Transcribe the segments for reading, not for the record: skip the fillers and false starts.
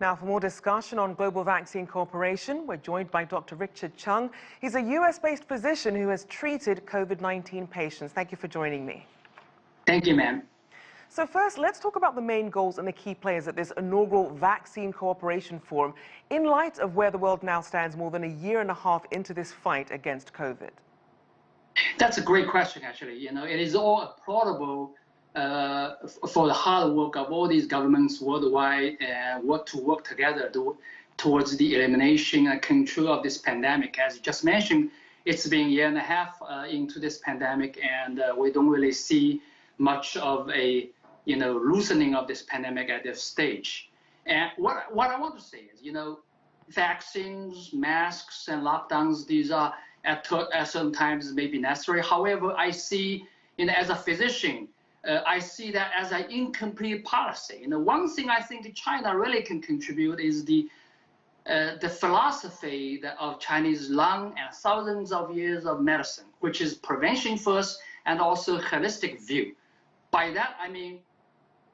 Now, for more discussion on global vaccine cooperation, we're joined by Dr. Richard Cheng. He's a US-based physician who has treated COVID-19 patients. Thank you for joining me. Thank you, ma'am. So first, let's talk about the main goals and the key players at this inaugural Vaccine Cooperation Forum in light of where the world now stands more than a year and a half into this fight against COVID. That's a great question, actually. It is all applaudable for the hard work of all these governments worldwide and work together towards the elimination and control of this pandemic. As you just mentioned, it's been a year and a half into this pandemic, and we don't really see much of a loosening of this pandemic at this stage. And what I want to say is, vaccines, masks, and lockdowns, these are at certain times may be necessary. However, I see, as a physician, I see that as an incomplete policy. One thing I think China really can contribute is the philosophy of Chinese long and thousands of years of medicine, which is prevention first and also holistic view. By that, I mean,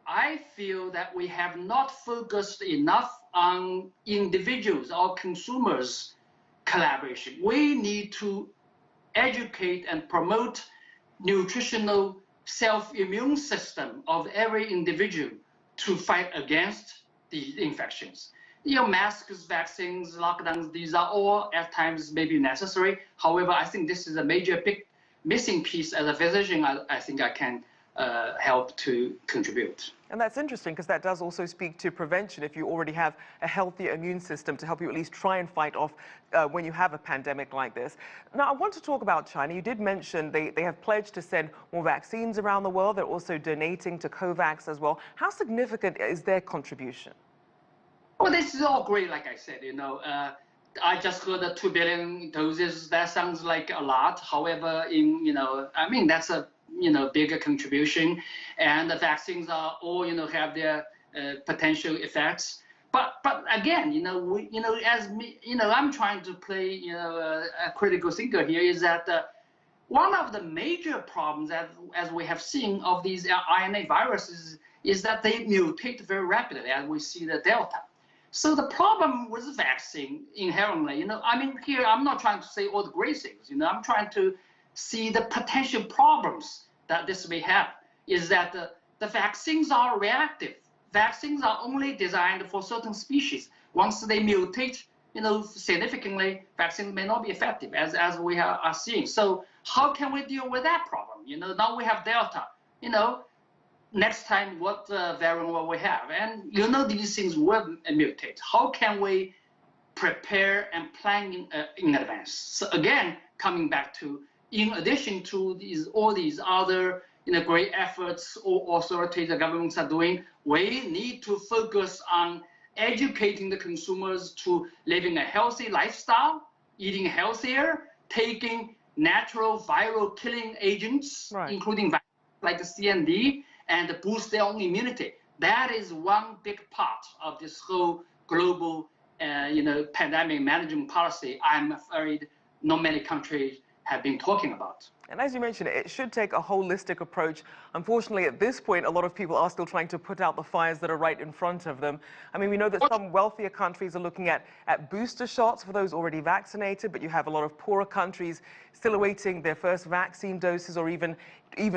I feel that we have not focused enough on individuals or consumers' collaboration. We need to educate and promote nutritional self-immune system of every individual to fight against the infections. Masks, vaccines, lockdowns, these are all at times maybe necessary. However, I think this is a major big missing piece. As a physician, I think I can help to contribute. And that's interesting because that does also speak to prevention if you already have a healthy immune system to help you at least try and fight off when you have a pandemic like this. Now, I want to talk about China. You did mention they have pledged to send more vaccines around the world. They're also donating to COVAX as well. How significant is their contribution? Well, this is all great, like I said. I just heard the 2 billion doses. That sounds like a lot. However, that's a bigger contribution, and the vaccines are all have their potential effects. But again, I'm trying to play a critical thinker here. Is that one of the major problems as we have seen of these RNA viruses is that they mutate very rapidly, as we see the Delta. So the problem with the vaccine inherently, here I'm not trying to say all the great things. I'm trying to see the potential problems that this may have. Is that the vaccines are reactive. Vaccines are only designed for certain species. Once they mutate, significantly, vaccines may not be effective, as we are seeing. So how can we deal with that problem? Now we have Delta. Next time, what variant will we have? And these things will mutate. How can we prepare and plan in advance? So again, coming back to, in addition to all these other great efforts or authorities the governments are doing, we need to focus on educating the consumers to living a healthy lifestyle, eating healthier, taking natural viral killing agents, right, including like the CND, and boost their own immunity. That is one big part of this whole global pandemic management policy I'm afraid not many countries have been talking about. And as you mentioned, it should take a holistic approach. Unfortunately, at this point, a lot of people are still trying to put out the fires that are right in front of them. I mean, we know that some wealthier countries are looking at booster shots for those already vaccinated, but you have a lot of poorer countries still awaiting their first vaccine doses or even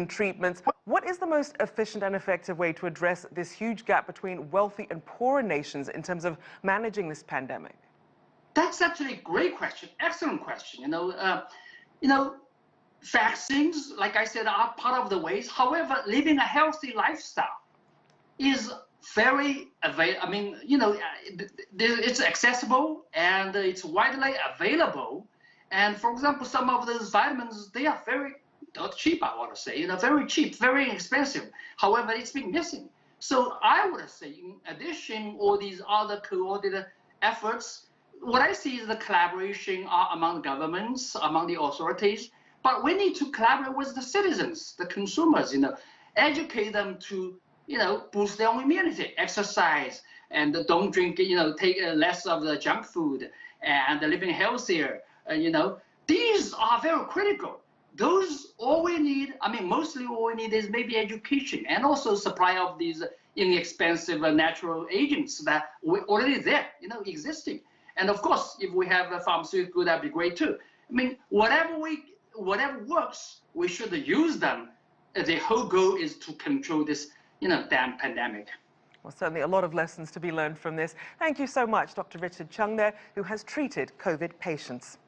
treatments. What is the most efficient and effective way to address this huge gap between wealthy and poorer nations in terms of managing this pandemic? That's actually a great question, excellent question. Vaccines, like I said, are part of the ways. However, living a healthy lifestyle is very it's accessible and it's widely available. And for example, some of those vitamins, they are very not cheap, I want to say, very cheap, very inexpensive. However, it's been missing. So I would say, in addition, all these other coordinated efforts, what I see is the collaboration among governments, among the authorities. But we need to collaborate with the citizens, the consumers, educate them to, boost their own immunity, exercise, and don't drink, take less of the junk food, and living healthier. These are very critical. Those, all we need, mostly all we need is maybe education and also supply of these inexpensive natural agents that we're already there, existing. And of course, if we have a pharmaceutical, that'd be great too. I mean, whatever works, we should use them. The whole goal is to control this, damn pandemic. Well, certainly a lot of lessons to be learned from this. Thank you so much, Dr. Richard Cheng there, who has treated COVID patients.